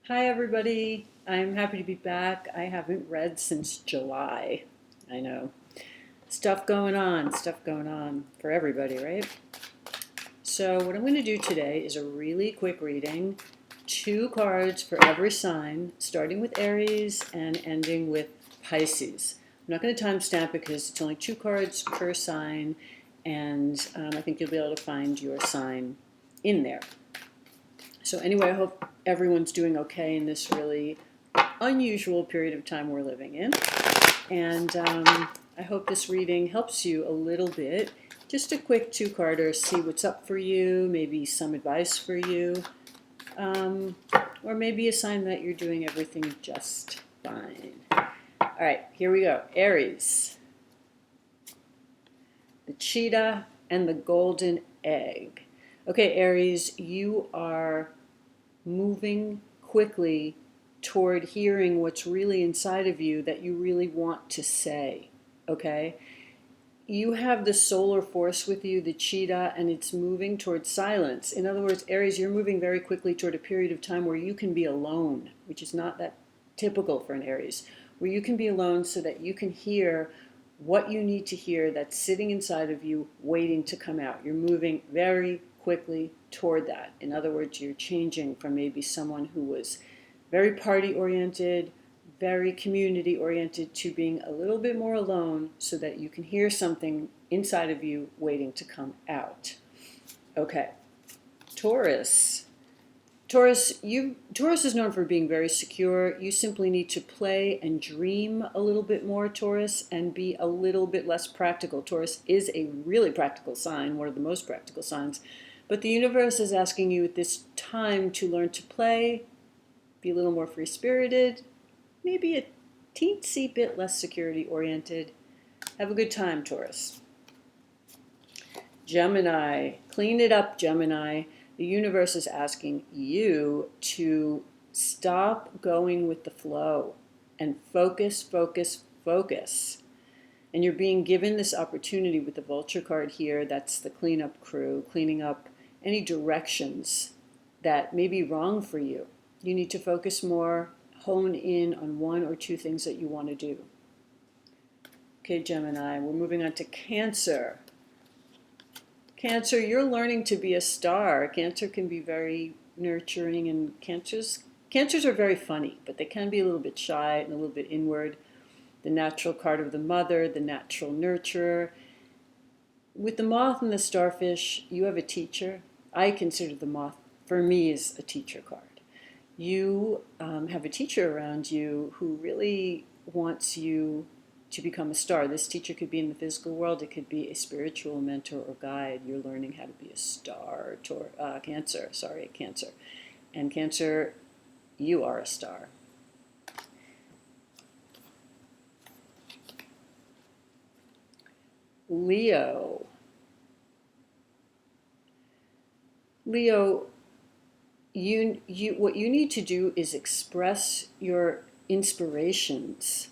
Hi, everybody. I'm happy to be back. I haven't read since July. I know. Stuff going on for everybody, right? So, what I'm going to do today is a really quick reading. 2 cards for every sign, starting with Aries and ending with Pisces. I'm not going to timestamp it because it's only 2 cards per sign, and I think you'll be able to find your sign in there. So anyway, I hope everyone's doing okay in this really unusual period of time we're living in. And I hope this reading helps you a little bit. Just a quick 2-carder, see what's up for you, maybe some advice for you, or maybe a sign that you're doing everything just fine. All right, here we go. Aries, the cheetah, and the golden egg. Okay, Aries, you are moving quickly toward hearing what's really inside of you that you really want to say, okay? You have the solar force with you, the cheetah, and it's moving towards silence. In other words, Aries, you're moving very quickly toward a period of time where you can be alone, which is not that typical for an Aries, where you can be alone so that you can hear what you need to hear that's sitting inside of you waiting to come out. You're moving very quickly toward that. In other words, you're changing from maybe someone who was very party oriented, very community oriented, to being a little bit more alone so that you can hear something inside of you waiting to come out. Okay, Taurus. Taurus is known for being very secure. You simply need to play and dream a little bit more, Taurus, and be a little bit less practical. Taurus is a really practical sign, one of the most practical signs. But the universe is asking you at this time to learn to play, be a little more free-spirited, maybe a teensy bit less security-oriented. Have a good time, Taurus. Gemini. Clean it up, Gemini. The universe is asking you to stop going with the flow and focus, focus, focus. And you're being given this opportunity with the vulture card here. That's the cleanup crew, cleaning up any directions that may be wrong for you. You need to focus more, hone in on 1 or 2 things that you want to do. Okay, Gemini, we're moving on to Cancer. Cancer, you're learning to be a star. Cancer can be very nurturing, and cancers are very funny, but they can be a little bit shy and a little bit inward. The natural card of the mother, the natural nurturer. With the moth and the starfish, you have a teacher. I consider the moth, for me, is a teacher card. You have a teacher around you who really wants you to become a star. This teacher could be in the physical world. It could be a spiritual mentor or guide. You're learning how to be a star. Cancer. And Cancer, you are a star. Leo. Leo, what you need to do is express your inspirations.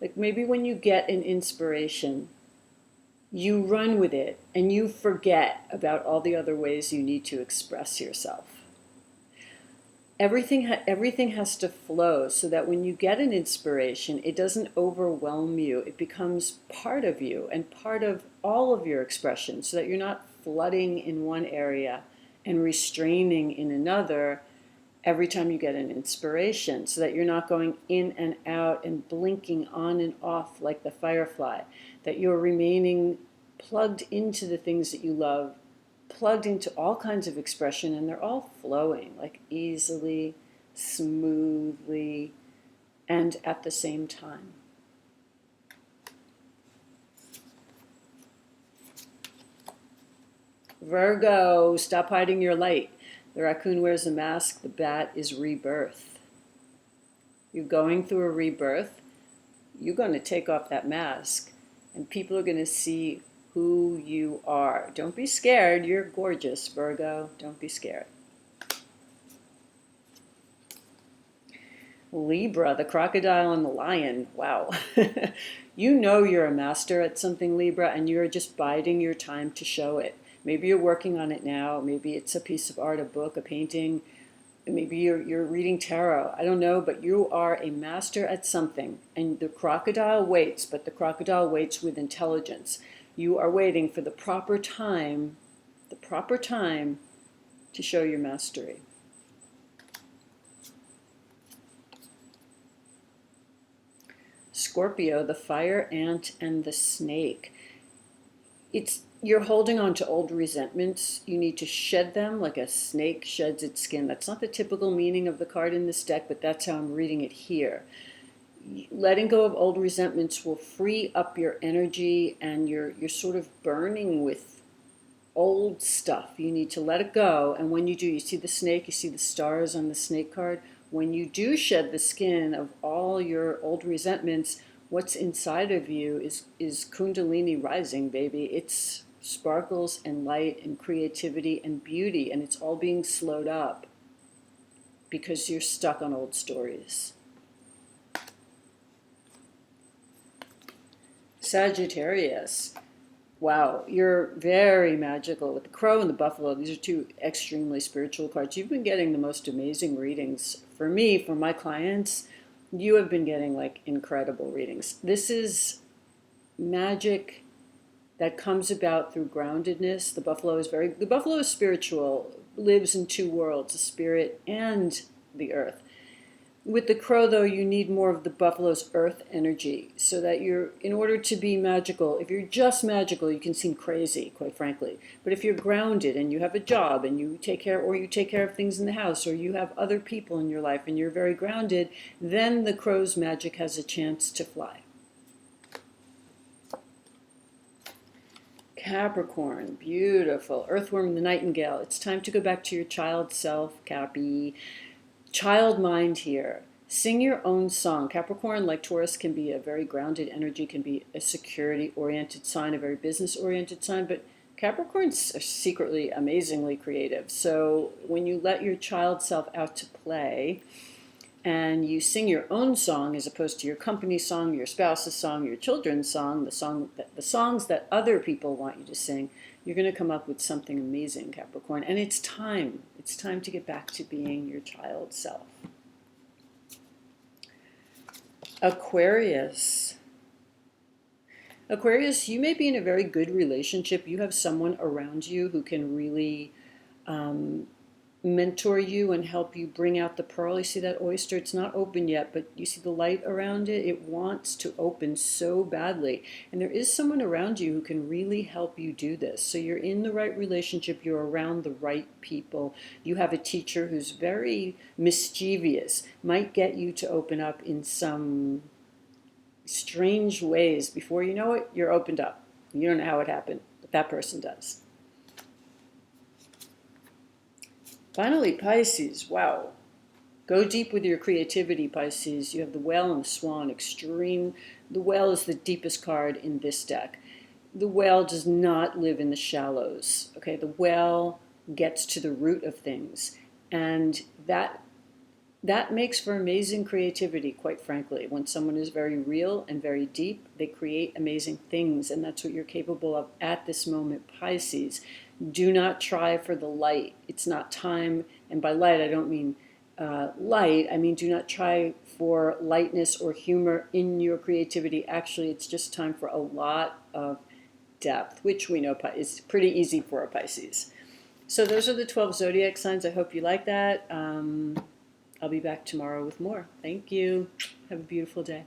Like maybe when you get an inspiration, you run with it and you forget about all the other ways you need to express yourself. Everything has to flow so that when you get an inspiration, it doesn't overwhelm you. It becomes part of you and part of all of your expression, so that you're not flooding in one area and restraining in another every time you get an inspiration, so that you're not going in and out and blinking on and off like the firefly, that you're remaining plugged into the things that you love, plugged into all kinds of expression, and they're all flowing like easily, smoothly, and at the same time. Virgo, stop hiding your light. The raccoon wears a mask, the bat is rebirth. You're going through a rebirth. You're going to take off that mask, and people are going to see who you are. Don't be scared. You're gorgeous, Virgo. Don't be scared. Libra, the crocodile and the lion. Wow. You know you're a master at something, Libra, and you're just biding your time to show it. Maybe you're working on it now. Maybe it's a piece of art, a book, a painting, Maybe you're reading tarot. I don't know, but you are a master at something. And the crocodile waits, but the crocodile waits with intelligence. You are waiting for the proper time to show your mastery. Scorpio, the fire ant and the snake. You're holding on to old resentments. You need to shed them like a snake sheds its skin. That's not the typical meaning of the card in this deck, but that's how I'm reading it here. Letting go of old resentments will free up your energy, and you're sort of burning with old stuff. You need to let it go. And when you do, you see the snake, you see the stars on the snake card. When you do shed the skin of all your old resentments, what's inside of you is Kundalini rising, baby. It's sparkles and light and creativity and beauty, and it's all being slowed up because you're stuck on old stories. Sagittarius. Wow, you're very magical with the crow and the buffalo. These are two extremely spiritual cards. You've been getting the most amazing readings. For me, for my clients, you have been getting like incredible readings. This is magic that comes about through groundedness. The buffalo is spiritual, lives in two worlds, the spirit and the earth. With the crow, though, you need more of the buffalo's earth energy so that in order to be magical, if you're just magical, you can seem crazy, quite frankly. But if you're grounded and you have a job and you take care of things in the house, or you have other people in your life and you're very grounded, then the crow's magic has a chance to fly. Capricorn, beautiful. Earthworm and the nightingale. It's time to go back to your child self, Cappy. Child mind here. Sing your own song. Capricorn, like Taurus, can be a very grounded energy, can be a security-oriented sign, a very business-oriented sign, but Capricorn's secretly amazingly creative. So when you let your child self out to play and you sing your own song as opposed to your company song, your spouse's song, your children's song, the songs that other people want you to sing, you're going to come up with something amazing, Capricorn. And it's time. It's time to get back to being your child self. Aquarius. Aquarius, you may be in a very good relationship. You have someone around you who can really mentor you and help you bring out the pearl. You see that oyster? It's not open yet, but you see the light around it? It wants to open so badly. And there is someone around you who can really help you do this. So you're in the right relationship. You're around the right people. You have a teacher who's very mischievous, might get you to open up in some strange ways. Before you know it, you're opened up. You don't know how it happened, but that person does. Finally, Pisces. Wow. Go deep with your creativity, Pisces. You have the whale and the swan. Extreme. The whale is the deepest card in this deck. The whale does not live in the shallows. Okay, the whale gets to the root of things. And that makes for amazing creativity, quite frankly. When someone is very real and very deep, they create amazing things. And that's what you're capable of at this moment, Pisces. Do not try for the light. It's not time. And by light, I don't mean light. I mean, do not try for lightness or humor in your creativity. Actually, it's just time for a lot of depth, which we know is pretty easy for a Pisces. So those are the 12 zodiac signs. I hope you like that. I'll be back tomorrow with more. Thank you. Have a beautiful day.